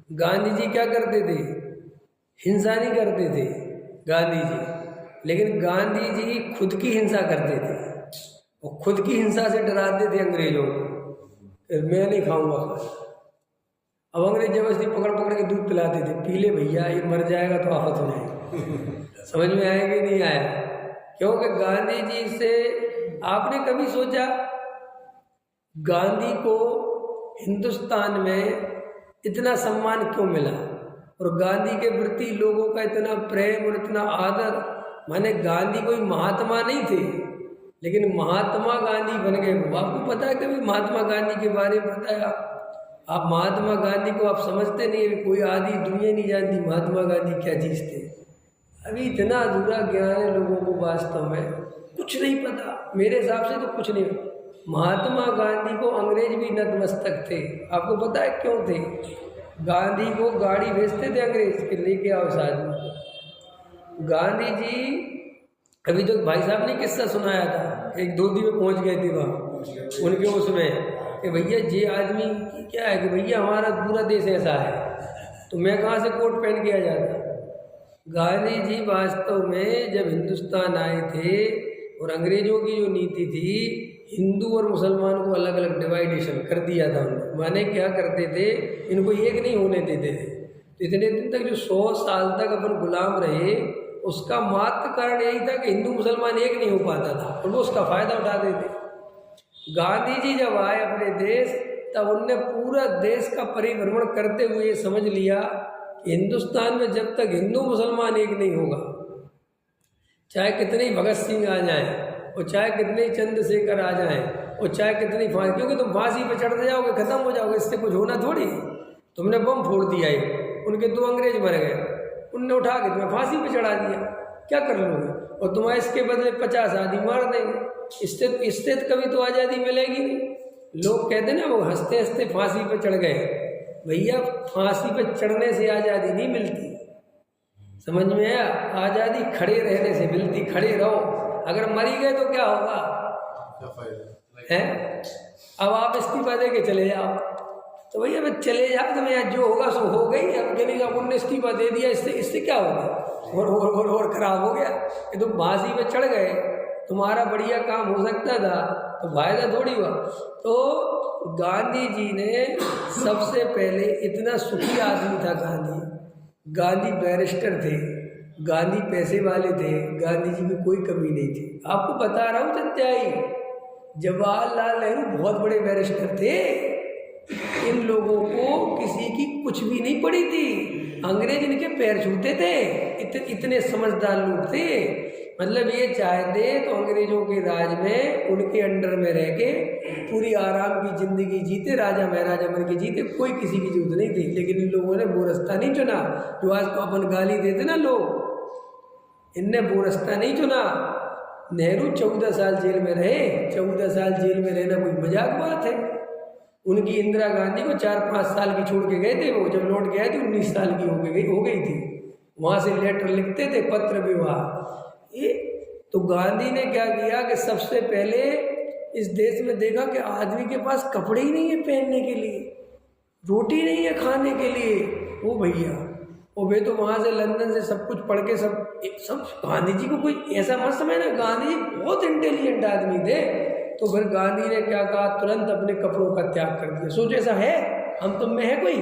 गांधी जी क्या करते थे? हिंसा नहीं करते थे गांधी जी, लेकिन गांधी जी खुद की हिंसा करते थे और खुद की हिंसा से डराते थे अंग्रेजों को। मैं नहीं खाऊंगा खाना। अब अंग्रेज जबरदस्ती पकड़ पकड़ के दूध पिलाते थे, पी ले भैया, ये मर जाएगा तो आफत हो जाएगी। समझ में आया कि नहीं आया? क्योंकि गांधी जी से आपने कभी सोचा गांधी को हिंदुस्तान में इतना सम्मान क्यों मिला और गांधी के प्रति लोगों का इतना प्रेम और इतना आदर? माने गांधी कोई महात्मा नहीं थे, लेकिन महात्मा गांधी बन गए। आपको पता है कभी महात्मा गांधी के बारे में बताया? आप महात्मा गांधी को आप समझते नहीं है, कोई आधी दुनिया नहीं जानती महात्मा गांधी क्या चीज़ थे। अभी इतना अधूरा ज्ञान है लोगों को, वास्तव में कुछ नहीं पता। मेरे हिसाब से तो कुछ नहीं। महात्मा गांधी को अंग्रेज भी नतमस्तक थे। आपको पता है क्यों थे? गांधी को गाड़ी भेजते थे अंग्रेज के, लेके आओ इस आदमी को। गांधी जी अभी तो भाई साहब ने किस्सा सुनाया था, एक धोती में पहुंच गए थे वहाँ उनके उसमें कि भैया ये आदमी क्या है कि भैया हमारा पूरा देश ऐसा है, तो मैं कहाँ से कोट पहन के आ जाता। गांधी जी वास्तव में जब हिंदुस्तान आए थे और अंग्रेजों की जो नीति थी, हिंदू और मुसलमान को अलग अलग डिवाइडेशन कर दिया था उन्होंने। माने क्या करते थे, इनको एक नहीं होने देते थे। तो इतने दिन तक जो 100 साल तक अपन गुलाम रहे, उसका मात्र कारण यही था कि हिंदू मुसलमान एक नहीं हो पाता था और वो उसका फायदा उठाते थे। गांधी जी जब आए अपने देश, तब उनने पूरा देश का परिभ्रमण करते हुए ये समझ लिया कि हिंदुस्तान में जब तक हिंदू मुसलमान एक नहीं होगा, चाहे कितने ही भगत सिंह आ जाएं और चाहे कितने ही चंद्रशेखर आ जाएं और चाहे कितनी फांसी, क्योंकि तुम फांसी पे चढ़ जाओगे, खत्म हो जाओगे, इससे कुछ होना थोड़ी। तुमने बम फोड़ दिया है, उनके 2 अंग्रेज मर गए, उनने उठा के तुम्हें फांसी पे चढ़ा दिया, क्या कर लोगे? और तुम्हें इसके बदले 50 आदमी मार देंगे। इससे कभी तो आज़ादी मिलेगी नहीं। लोग कहते ना वो हंसते हंसते फांसी पे चढ़ गए। भैया फांसी पे चढ़ने से आज़ादी नहीं मिलती, समझ में आया? आज़ादी खड़े रहने से मिलती। खड़े रहो, अगर मरी गए तो क्या होगा है? अब आप इस्तीफा दे के चले जाओ, तो भैया मैं चले जाओ तो मैं जो होगा सो हो गई। अब कहने उनने इस्तीफा दे दिया, इससे क्या होगा? और खराब हो गया कि तुम फांसी पे चढ़ गए, तुम्हारा बढ़िया काम हो सकता था तो फायदा थोड़ी हुआ। तो गांधी जी ने सबसे पहले, इतना सुखी आदमी था गांधी बैरिस्टर थे, गांधी पैसे वाले थे, गांधी जी की कोई कमी नहीं थी। आपको बता रहा हूँ सच्चाई, जवाहरलाल नेहरू बहुत बड़े बैरिस्टर थे। इन लोगों को किसी की कुछ भी नहीं पड़ी थी, अंग्रेज इनके पैर छूते थे, इतने समझदार लोग थे। मतलब ये चाहते तो अंग्रेजों के राज में उनके अंडर में रह के पूरी आराम की जिंदगी जीते, राजा महाराजा बन के जीते, कोई किसी की जरूरत नहीं थी। लेकिन इन लोगों ने वो रास्ता नहीं चुना जो आज को अपन गाली देते ना लोग, इनने वो रास्ता नहीं चुना। नेहरू 14 साल जेल में रहे। 14 साल जेल में रहना कोई मजाक बात है? उनकी इंदिरा गांधी को 4-5 साल की छोड़ के गए थे, वो जब लौट के आए थे 19 साल की हो गई थी। वहाँ से लेटर लिखते थे, पत्र विवाह। ये तो गांधी ने क्या किया कि सबसे पहले इस देश में देखा कि आदमी के पास कपड़े ही नहीं है पहनने के लिए, रोटी नहीं है खाने के लिए। वो भैया वो वे तो वहाँ से लंदन से सब कुछ पढ़ के सब गांधी जी को कोई ऐसा मत समझना, गांधी जी बहुत इंटेलिजेंट आदमी थे। तो फिर गांधी ने क्या कहा, तुरंत अपने कपड़ों का त्याग कर दिया। सोचो ऐसा है हम तुम में है कोई?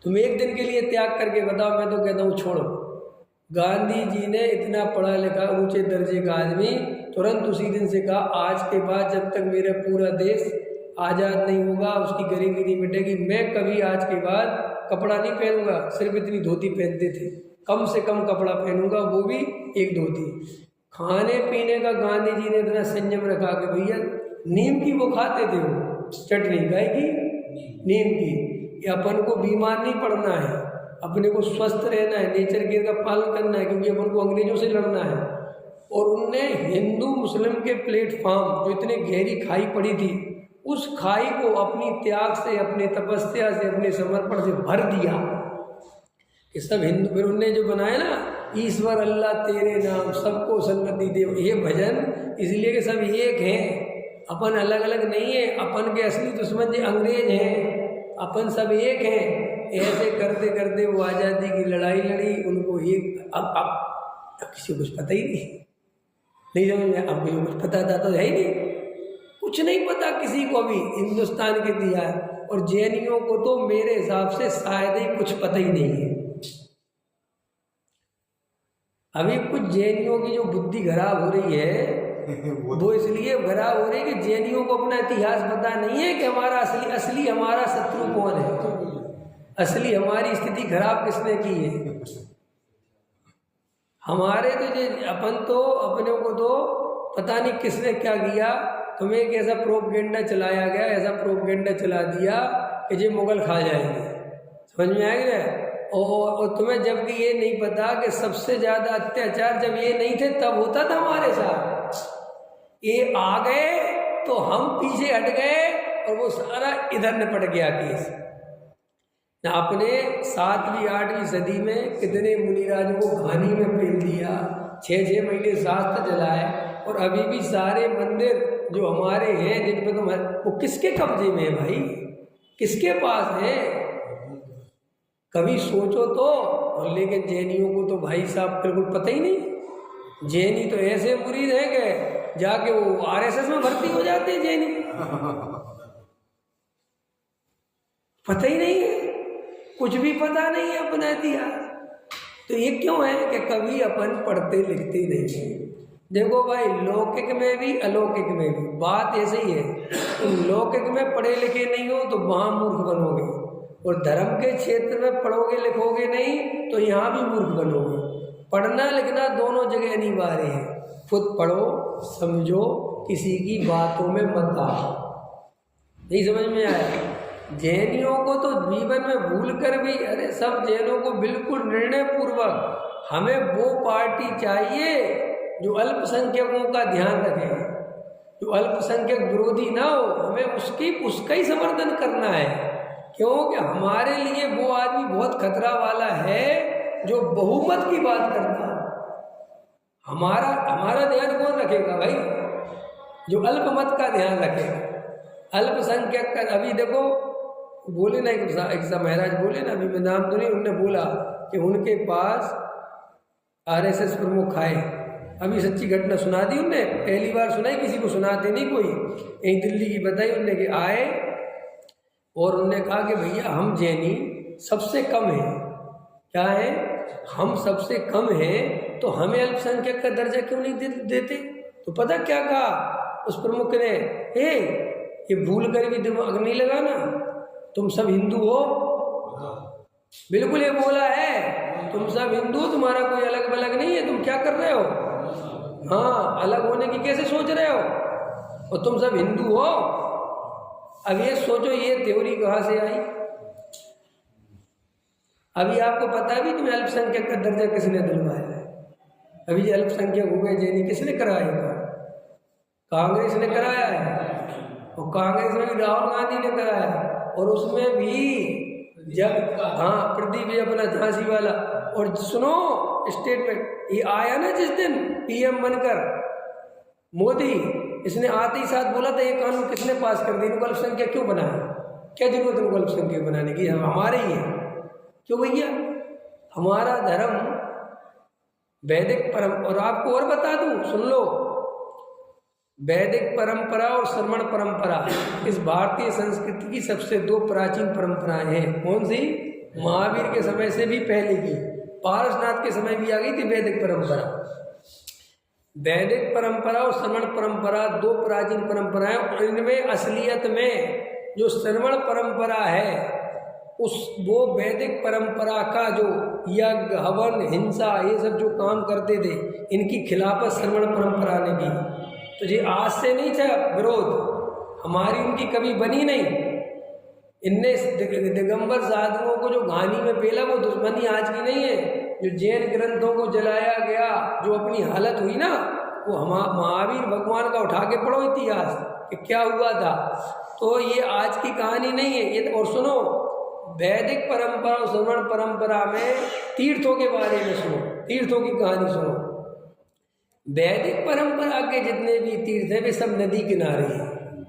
तुम एक दिन के लिए त्याग करके बताओ, मैं तो कहता हूँ छोड़ो। गांधी जी ने इतना पढ़ा लिखा ऊंचे दर्जे का आदमी तुरंत उसी दिन से कहा, आज के बाद जब तक मेरा पूरा देश आज़ाद नहीं होगा, उसकी गरीबी नहीं मिटेगी, मैं कभी आज के बाद कपड़ा नहीं पहनूंगा। सिर्फ इतनी धोती पहनते थे, कम से कम कपड़ा पहनूंगा, वो भी एक धोती। खाने पीने का गांधी जी ने इतना संयम रखा कि भैया नीम की वो खाते थे, वो चटनी गाय की, नीम की। कि अपन को बीमार नहीं पड़ना है, अपने को स्वस्थ रहना है, नेचर केयर का पालन करना है, क्योंकि अपन को अंग्रेजों से लड़ना है। और उनने हिंदू मुस्लिम के प्लेटफॉर्म जो इतने गहरी खाई पड़ी थी, उस खाई को अपनी त्याग से, अपने तपस्या से, अपने समर्पण से भर दिया कि सब हिंदू। फिर उनने जो बनाया ना, ईश्वर अल्लाह तेरे नाम सबको सन्मति दे, ये भजन इसलिए कि सब एक हैं, अपन अलग अलग नहीं है। अपन के असली दुश्मन जो अंग्रेज हैं, अपन सब एक हैं, ऐसे करते करते वो आज़ादी की लड़ाई लड़ी, उनको एक अब किसी को कुछ पता ही नहीं समझ में। अब किसी को कुछ पता था तो है ही नहीं, कुछ नहीं पता किसी को अभी हिंदुस्तान के इतिहास। और जैनियों को तो मेरे हिसाब से शायद ही कुछ पता ही नहीं है। अभी कुछ जैनियों की जो बुद्धि खराब हो रही है वो इसलिए खराब हो रही है कि जैनियों को अपना इतिहास पता नहीं है कि हमारा असली हमारा शत्रु कौन है, असली हमारी स्थिति खराब किसने की है। हमारे तो अपन तो अपने को तो पता नहीं किसने क्या किया, तुम्हें एक ऐसा प्रोपगेंडा चलाया गया, ऐसा प्रोपगेंडा चला दिया कि ये मुगल खा जाएंगे, समझ में आएगा। और तुम्हें जबकि ये नहीं पता कि सबसे ज़्यादा अत्याचार जब ये नहीं थे तब होता था हमारे साथ। ये आ गए तो हम पीछे हट गए और वो सारा इधर निपट गया केस। आपने 7वीं 8वीं सदी में कितने मुनिराजों को घानी में फेल दिया, 6 महीने शास्त्र जलाए, और अभी भी सारे मंदिर जो हमारे हैं जिन पे वो किसके कब्जे में है भाई, किसके पास है, कभी सोचो तो। लेकिन जैनियों को तो भाई साहब बिल्कुल पता ही नहीं। जैनी तो ऐसे मुरीद है कि जाके वो आरएसएस में भर्ती हो जाते हैं जैनी, पता ही नहीं है, कुछ भी पता नहीं है अपना इतिहास। तो ये क्यों है कि कभी अपन पढ़ते लिखते नहीं है। देखो भाई, लौकिक में भी अलौकिक में भी बात ऐसे ही है। तुम लौकिक में पढ़े लिखे नहीं हो तो वहाँ मूर्ख बनोगे, और धर्म के क्षेत्र में पढ़ोगे लिखोगे नहीं तो यहाँ भी मूर्ख बनोगे। पढ़ना लिखना दोनों जगह अनिवार्य है। खुद पढ़ो, समझो, किसी की बातों में मत आओ। नहीं समझ में आया? जैनियों को तो जीवन में भूल कर भी, अरे सब जैनों को बिल्कुल निर्णय पूर्वक हमें वो पार्टी चाहिए जो अल्पसंख्यकों का ध्यान रखे, जो अल्पसंख्यक विरोधी ना हो, हमें उसका ही समर्थन करना है। क्योंकि हमारे लिए वो आदमी बहुत खतरा वाला है जो बहुमत की बात करता है। हमारा ध्यान कौन रखेगा भाई? जो अल्पमत का ध्यान रखेगा, अल्पसंख्यक का। अभी देखो बोले ना, एक महाराज बोले ना, अभी मैं नाम तो नहीं, उन्होंने बोला कि उनके पास आरएसएस प्रमुख आए। अभी सच्ची घटना सुना दी उनने, पहली बार सुनाई, किसी को सुनाते नहीं कोई। यही दिल्ली की बताई उनने कि आए और उन्होंने कहा कि भैया हम जैनी सबसे कम हैं। क्या है? हम सबसे कम हैं, तो हमें अल्पसंख्यक का दर्जा क्यों नहीं देते? तो पता क्या कहा उस प्रमुख ने? ये भूल कर भी दिमाग नहीं लगाना, तुम सब हिंदू हो। बिल्कुल ये बोला है, तुम सब हिंदू, तुम्हारा कोई अलग अलग नहीं है, तुम क्या कर रहे हो? हाँ, अलग होने की कैसे सोच रहे हो? और तुम सब हिंदू हो। अब ये सोचो, ये थ्योरी कहाँ से आई? अभी आपको पता भी तुम्हें अल्पसंख्यक का दर्जा किसने दिलवाया है? अभी ये अल्पसंख्यक हो गए जैनी, किसने कराया था? कांग्रेस ने कराया है, और कांग्रेस में भी राहुल गांधी ने कराया। और उसमें भी जब प्रदीप अपना झांसी वाला, और सुनो स्टेटमेंट, ये आया ना जिस दिन पीएम बनकर मोदी, इसने आते ही साथ बोला था ये कानून किसने पास कर दिया, इनको अल्पसंख्यक क्यों बनाया? क्या जरूरत है इनको अल्पसंख्यक बनाने की? हमारे ही है। क्यों भैया? हमारा धर्म वैदिक परंपरा, और आपको और बता दूं, सुन लो, वैदिक परंपरा और श्रमण परंपरा इस भारतीय संस्कृति की सबसे 2 प्राचीन परंपराएं हैं। कौन सी? महावीर के समय से भी पहले की, पारसनाथ के समय भी आ गई थी वैदिक परंपरा। वैदिक परंपरा और श्रमण परंपरा 2 प्राचीन परंपराएं, और इनमें असलियत में जो श्रमण परंपरा है वो वैदिक परंपरा का जो यज्ञ हवन हिंसा ये सब जो काम करते थे, इनकी खिलाफत श्रमण परंपरा ने की। तो ये आज से नहीं था विरोध, हमारी उनकी कभी बनी नहीं। इनने दिगंबर साधुओं को जो घानी में पेला, वो दुश्मनी आज की नहीं है। जो जैन ग्रंथों को जलाया गया, जो अपनी हालत हुई ना, वो हम महावीर भगवान का उठा के पढ़ो इतिहास कि क्या हुआ था। तो ये आज की कहानी नहीं है ये। और सुनो, वैदिक परंपरा और श्रमण परंपरा में तीर्थों के बारे में सुनो, तीर्थों की कहानी सुनो। वैदिक परंपरा के जितने भी तीर्थ हैं वे सब नदी किनारे हैं।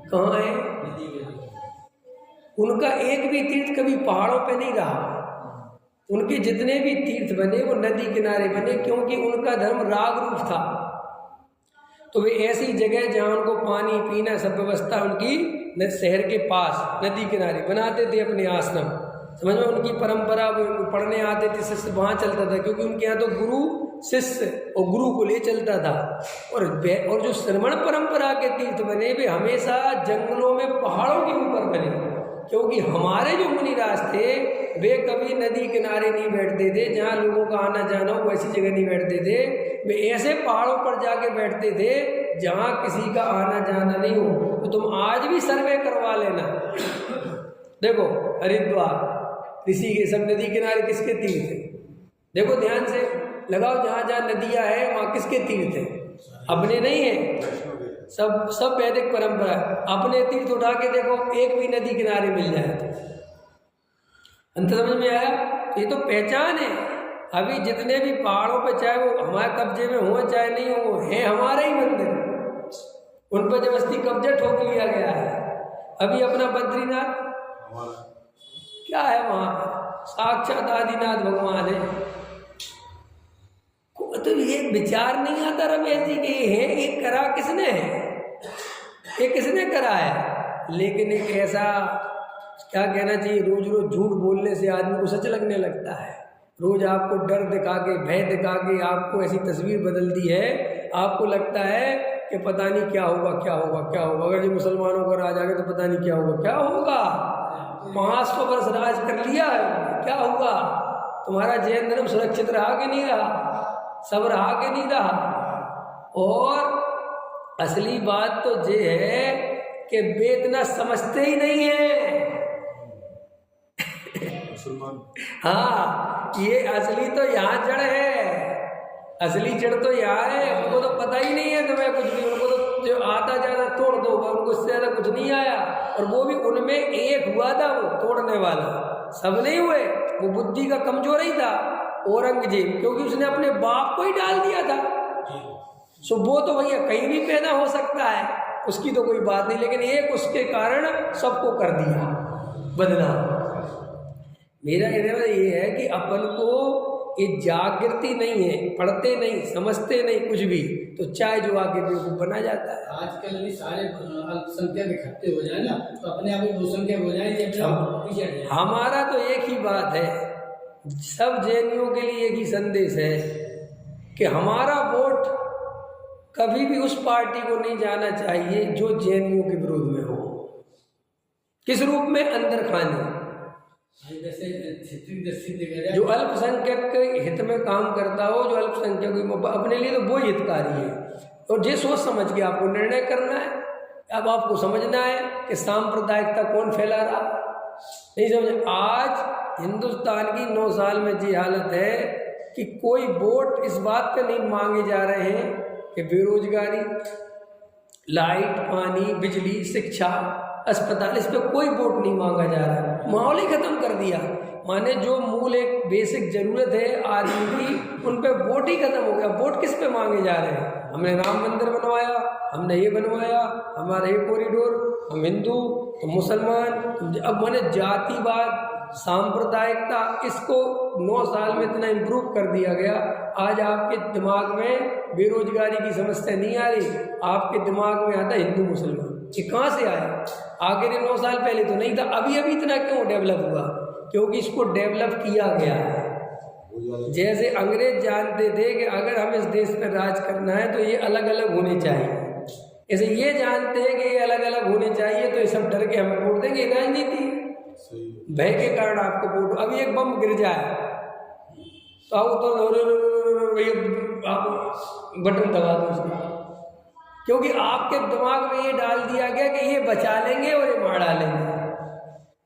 कहाँ है? उनका एक भी तीर्थ कभी पहाड़ों पे नहीं रहा। उनके जितने भी तीर्थ बने वो नदी किनारे बने, क्योंकि उनका धर्म राग रूप था। तो वे ऐसी जगह जहाँ उनको पानी पीना सब व्यवस्था उनकी शहर के पास नदी किनारे बनाते थे अपने आश्रम। समझ में, उनकी परंपरा पढ़ने आते थे, शिष्य वहाँ चलता था, क्योंकि उनके यहाँ तो गुरु शिष्य और गुरु को ले चलता था। और जो श्रमण परंपरा के तीर्थ बने वे हमेशा जंगलों में पहाड़ों के ऊपर बने, क्योंकि हमारे जो मुनिराज थे वे कभी नदी किनारे नहीं बैठते थे जहाँ लोगों का आना जाना हो, वैसी जगह नहीं बैठते थे। वे ऐसे पहाड़ों पर जाके बैठते थे जहाँ किसी का आना जाना नहीं हो। तो तुम आज भी सर्वे करवा लेना, देखो हरिद्वार ऋषिकेश सब नदी किनारे किसके तीर्थ है, देखो ध्यान से लगाओ, जहाँ जहाँ नदियाँ हैं वहाँ किसके तीर्थ है, अपने नहीं है, सब वैदिक परंपरा। अपने तीर्थ उठा के देखो, एक भी नदी किनारे मिल जाए तो अंत समझ में आया। ये तो पहचान है। अभी जितने भी पहाड़ों पे, चाहे वो हमारे कब्जे में हो चाहे नहीं हो, है हमारे ही मंदिर, उन पर जबरदस्ती कब्जा ठोक लिया गया है। अभी अपना बद्रीनाथ क्या है, वहां पर साक्षात आदिनाथ भगवान है। तो ये विचार नहीं आता रमेश जी के है ये करा किसने है, ये किसने करा है। लेकिन एक ऐसा क्या कहना चाहिए, रोज रोज झूठ बोलने से आदमी को सच लगने लगता है। रोज आपको डर दिखा के, भय दिखा के आपको ऐसी तस्वीर बदल दी है, आपको लगता है कि पता नहीं क्या होगा क्या होगा क्या होगा। अगर ये मुसलमानों का राज आ गया तो पता नहीं क्या होगा क्या होगा। 500 वर्ष राज कर लिया, क्या हुआ, तुम्हारा जैन धर्म सुरक्षित रहा कि नहीं रहा, सब रहा कि नहीं रहा। और असली बात तो ये है कि वे इतना समझते ही नहीं है। हाँ, ये असली तो यहाँ जड़ है, असली जड़ तो यहाँ है। उनको तो पता ही नहीं है तुम्हें कुछ भी, उनको तो जो आता जाता तोड़ दो, उनको इससे ज्यादा कुछ नहीं आया। और वो भी उनमें एक हुआ था वो तोड़ने वाला, सब नहीं हुए। वो बुद्धि का कमजोर ही था औरंगजेब, क्योंकि उसने अपने बाप को ही डाल दिया था। सो वो तो भैया कहीं भी पैदा हो सकता है, उसकी तो कोई बात नहीं, लेकिन एक उसके कारण सबको कर दिया बदनाम। मेरा कहना ये है कि अपन को ये जागृति नहीं है, पढ़ते नहीं, समझते नहीं कुछ भी, तो चाहे जो आगे बेवकूफ बना जाता है। आजकल भी सारे अल्पसंख्यक इकट्ठे हो जाए ना, तो अपने आप ही बहुसंख्यक हो जाए। हमारा तो एक ही बात है, सब जैनियों के लिए एक ही संदेश है कि हमारा वोट कभी भी उस पार्टी को नहीं जाना चाहिए जो जैनियों के विरोध में हो। किस रूप में? अंदर खाने, जो अल्पसंख्यक के हित में काम करता हो, जो अल्पसंख्यक अपने लिए तो वो हितकारी है। और जो सोच समझ के आपको निर्णय करना है। अब आपको समझना है कि सांप्रदायिकता कौन फैला रहा, नहीं समझ। आज हिंदुस्तान की 9 साल में जी हालत है कि कोई वोट इस बात पे नहीं मांगे जा रहे हैं कि बेरोजगारी, लाइट, पानी, बिजली, शिक्षा, अस्पताल, इस पे कोई वोट नहीं मांगा जा रहा है। माहौल ही खत्म कर दिया। माने जो मूल एक बेसिक जरूरत है आदमी की, उन पे वोट ही खत्म हो गया। वोट किस पे मांगे जा रहे हैं? हमने राम मंदिर बनवाया, हमने ये बनवाया, हमारा ये कॉरिडोर, हम हिंदू तो मुसलमान। अब माने जातिवाद, सांप्रदायिकता, इसको 9 साल में इतना इम्प्रूव कर दिया गया। आज आपके दिमाग में बेरोजगारी की समस्या नहीं आ रही, आपके दिमाग में आता हिंदू मुसलमान। ये कहाँ से आया? आगे 9 साल पहले तो नहीं था। अभी अभी इतना क्यों डेवलप हुआ? क्योंकि इसको डेवलप किया गया है। जैसे अंग्रेज जानते थे कि अगर हमें इस देश पर राज करना है तो ये अलग अलग होने चाहिए, ऐसे ये जानते हैं कि ये अलग अलग होने चाहिए, तो ये सब डर के हमें वोट देंगे। राजनीति भय के कारण आपको वोट। अभी एक बम गिर जाए तो आप बटन दबा दो उसका, क्योंकि आपके दिमाग में ये डाल दिया गया कि ये बचा लेंगे और ये मार डालेंगे।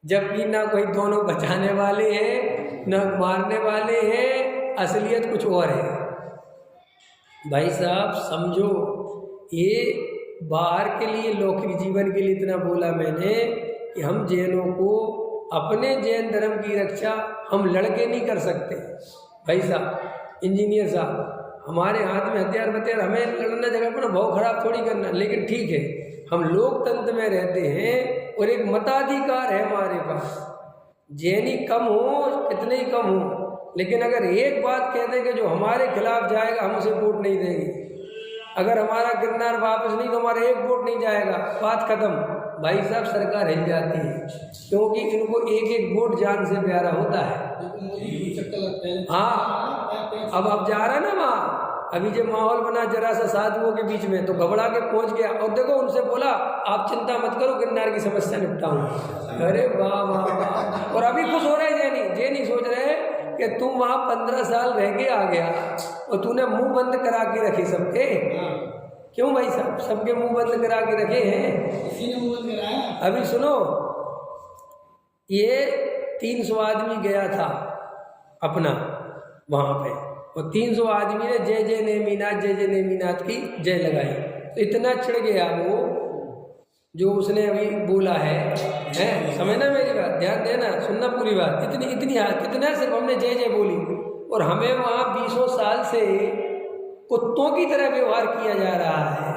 जबकि ना कोई दोनों बचाने वाले हैं ना मारने वाले हैं, असलियत कुछ और है। भाई साहब समझो, ये बाहर के लिए, लौकिक जीवन के लिए इतना बोला मैंने कि हम जैनों को अपने जैन धर्म की रक्षा हम लड़के नहीं कर सकते। भाई साहब, इंजीनियर साहब, हमारे हाथ में हथियार बतियार, हमें लड़ना जगह पर भाव खराब थोड़ी करना। लेकिन ठीक है, हम लोकतंत्र में रहते हैं और एक मताधिकार है हमारे पास। जैनी कम हो, कितने ही कम हो, लेकिन अगर एक बात कह दें कि जो हमारे खिलाफ जाएगा हम उसे वोट नहीं देंगे, अगर हमारा गिरनार वापस नहीं तो हमारा एक वोट नहीं जाएगा, बात खत्म। भाई साहब सरकार हिल जाती है, क्योंकि इनको एक एक वोट जान से प्यारा होता है। हाँ, अब जा रहा ना वहाँ, अभी जो माहौल बना जरा सा साधुओं के बीच में, तो घबरा के पहुंच गया। और देखो उनसे बोला आप चिंता मत करो, गिरनार की समस्या निपटाऊंगा। अरे वाह वाह वाह। और अभी खुश हो रहे जैनी सोच रहे कि तू वहाँ 15 साल रह के आ गया और तूने मुंह बंद करा के रखे सबके। क्यों भाई साहब, सबके मुंह बंद करा के रखे हैं, इसी ने मुंह बंद कराया। अभी सुनो, ये 300 आदमी गया था अपना वहाँ पे, और 300 आदमी ने जय जय नेमीनाथ की जय लगाई। तो इतना चिढ़ गया वो, जो उसने अभी बोला है समझना मेरी बात, ध्यान देना, सुनना पूरी बात। इतनी कितना सिर्फ हमने जय जय बोली, और हमें वहाँ 20 साल से कुत्तों की तरह व्यवहार किया जा रहा है।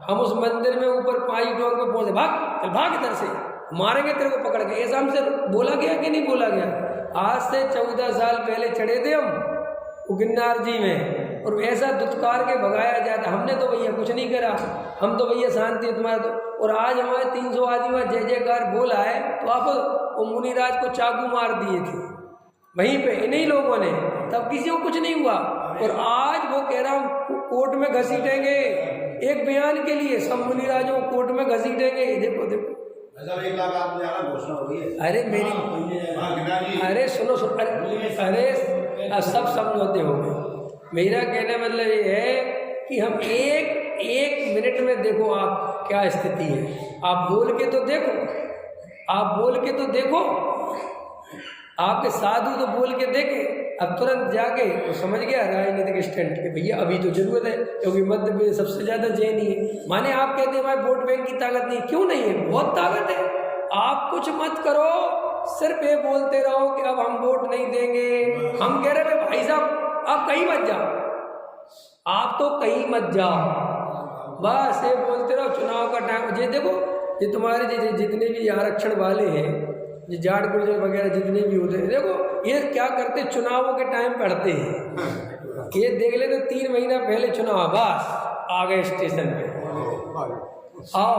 हम उस मंदिर में ऊपर 5 टोंग पे पहुँचे, भाग इधर से, मारेंगे तेरे को पकड़ के। ऐसा हमसे बोला गया कि नहीं बोला गया? आज से 14 साल पहले चढ़े थे हम गिरनार जी में, और ऐसा दुत्कार के भगाया जाता। हमने तो भैया कुछ नहीं करा, हम तो भैया शांति तुम्हारे तो। और आज हमारे 300 आदमी जय जयकार बोला है, तो आप मुनिराज को चाकू मार दिए थे वहीं पे इन्हीं लोगों ने, तब किसी को कुछ नहीं हुआ। और आज वो कह रहा हूँ कोर्ट में घसीटेंगे, एक बयान के लिए सब मुनिराजों को कोर्ट में घसीटेंगे। देखो 1 लाख घोषणा हो गई है। अरे मेरी, अरे सुनो, अरे सब समझौते हो गए। मेरा कहने मतलब ये है कि हम एक मिनट में देखो आप क्या स्थिति है। आप बोल के तो देखो, आपके साधु तो बोल के देखे। अब तुरंत जाके वो समझ गया राजनीतिक स्टैंड के भैया अभी तो जरूरत है, क्योंकि मध्य प्रदेश सबसे ज्यादा जैनी है। माने आप कहते हैं भाई वोट बैंक की ताकत नहीं, क्यों नहीं है? बहुत ताकत है। आप कुछ मत करो, सिर्फ ये बोलते रहो कि अब हम वोट नहीं देंगे। हम कह रहे भाई साहब आप कहीं मत जाओ, आप तो कहीं मत जाओ, बस ये बोलते रहो। चुनाव का टाइम, ये देखो, ये तुम्हारे जितने भी आरक्षण वाले हैं, ये जाट गुर्जर वगैरह जितने भी होते हैं, देखो ये क्या करते, चुनावों के टाइम पढ़ते हैं। ये देख ले तो 3 महीना पहले चुनाव, बस आ गए स्टेशन पे, आओ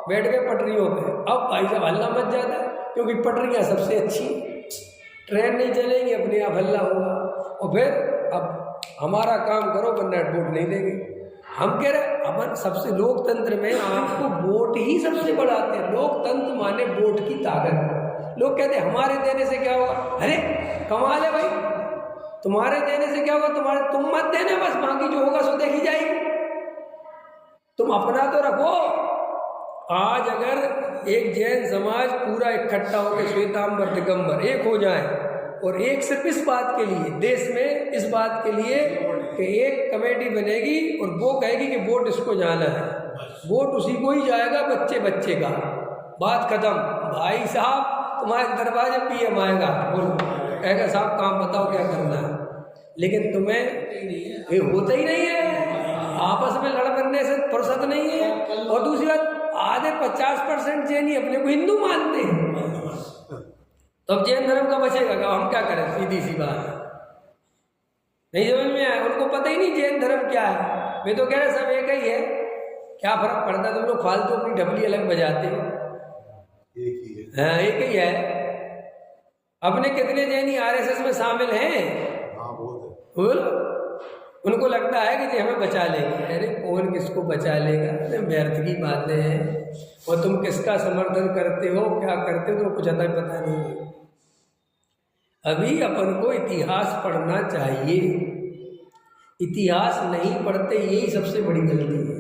बैठ गए पटरियों पे। अब भाई साहब हल्ला मच जाता है, क्योंकि पटरियाँ सबसे अच्छी, ट्रेन नहीं चलेगी, अपने आप हल्ला होगा। और फिर अब हमारा काम करो वरना वोट नहीं देंगे। हम कह रहे अपन सबसे, लोकतंत्र में आपको वोट ही सबसे बढ़ाते हैं। लोकतंत्र माने वोट की ताकत। लोग कहते हैं हमारे देने से क्या होगा, अरे कमाल है भाई, तुम्हारे देने से क्या होगा, तुम मत देना, बस बाकी जो होगा सो देखी जाएगी, तुम अपना तो रखो। आज अगर एक जैन समाज पूरा इकट्ठा होकर श्वेतांबर दिगंबर एक हो जाए, और एक सिर्फ इस बात के लिए, देश में इस बात के लिए कि एक कमेटी बनेगी और वो कहेगी कि वोट इसको जाना है, वोट उसी को ही जाएगा, बच्चे का, बात खत्म। भाई साहब तुम्हारे दरवाजे पीएम आएगा, बोलो, कहेगा साहब काम बताओ क्या करना है, लेकिन तुम्हें ये होता ही नहीं है। आपस में लड़ करने से फुर्सत नहीं है। और दूसरी बात, आधे 50% जैनी अपने को हिंदू मानते हैं, तो अब जैन धर्म का बचेगा क्या? हम क्या करें? सीधी सी बात है, नहीं समझ में आया, उनको पता ही नहीं जैन धर्म क्या है। मैं तो कह रहा सब एक ही है, क्या फर्क पड़ता? तुम लोग फालतू अपनी ढबली अलग बजाते हो, एक ही है। हाँ एक ही है। अपने कितने जैनी आरएसएस में शामिल हैं? हाँ बहुत है। बोलो, उनको लगता है कि हमें बचा लेंगे। अरे कौन किसको बचा लेगा? अरे व्यर्थ की बातें हैं। और तुम किसका समर्थन करते हो, क्या करते हो, तो कुछ अता पता नहीं है। अभी अपन को इतिहास पढ़ना चाहिए, इतिहास नहीं पढ़ते, यही सबसे बड़ी गलती है।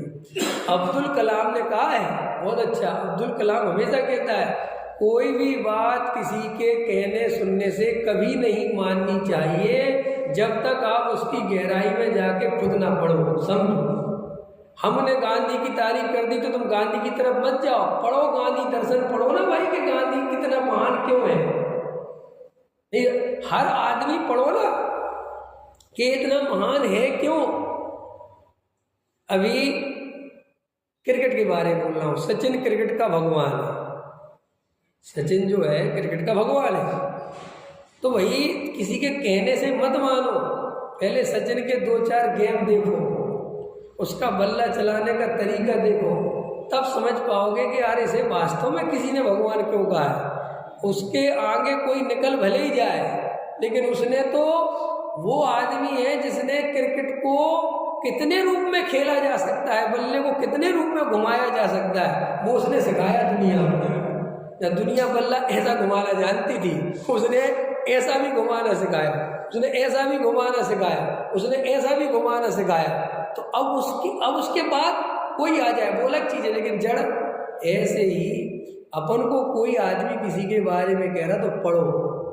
अब्दुल कलाम ने कहा है बहुत अच्छा, अब्दुल कलाम हमेशा कहता है कोई भी बात किसी के कहने सुनने से कभी नहीं माननी चाहिए जब तक आप उसकी गहराई में जाके खुद ना पढ़ो, समझो। हमने गांधी की तारीफ कर दी तो तुम गांधी की तरफ मत जाओ, पढ़ो गांधी दर्शन, पढ़ो ना भाई कि गांधी कितना महान क्यों है। नहीं, हर आदमी पढ़ो ना कि इतना महान है क्यों। अभी क्रिकेट के बारे में बोल रहा हूँ, सचिन क्रिकेट का भगवान है, सचिन जो है क्रिकेट का भगवान है, तो वही किसी के कहने से मत मानो। पहले सचिन के 2-4 गेम देखो, उसका बल्ला चलाने का तरीका देखो, तब समझ पाओगे कि यार इसे वास्तव में किसी ने भगवान क्यों कहा है। उसके आगे कोई निकल भले ही जाए, लेकिन उसने तो वो आदमी है जिसने क्रिकेट को कितने रूप में खेला जा सकता है, बल्ले को कितने रूप में घुमाया जा सकता है, वो उसने सिखाया दुनिया को। जब दुनिया बल्ला ऐसा घुमाना जानती थी, उसने ऐसा भी घुमाना सिखाया, उसने ऐसा भी घुमाना सिखाया, उसने ऐसा भी घुमाना सिखाया। तो अब उसके बाद कोई आ जाए वो अलग चीज़ है, लेकिन जड़ ऐसे ही अपन को कोई आदमी किसी के बारे में कह रहा तो पढ़ो।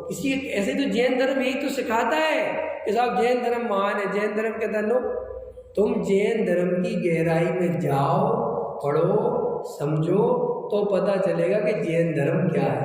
किसी ऐसे तो जैन धर्म यही तो सिखाता है कि साहब जैन धर्म महान है। जैन धर्म कहता नो, तुम जैन धर्म की गहराई में जाओ, पढ़ो, समझो, तो पता चलेगा कि जैन धर्म क्या है।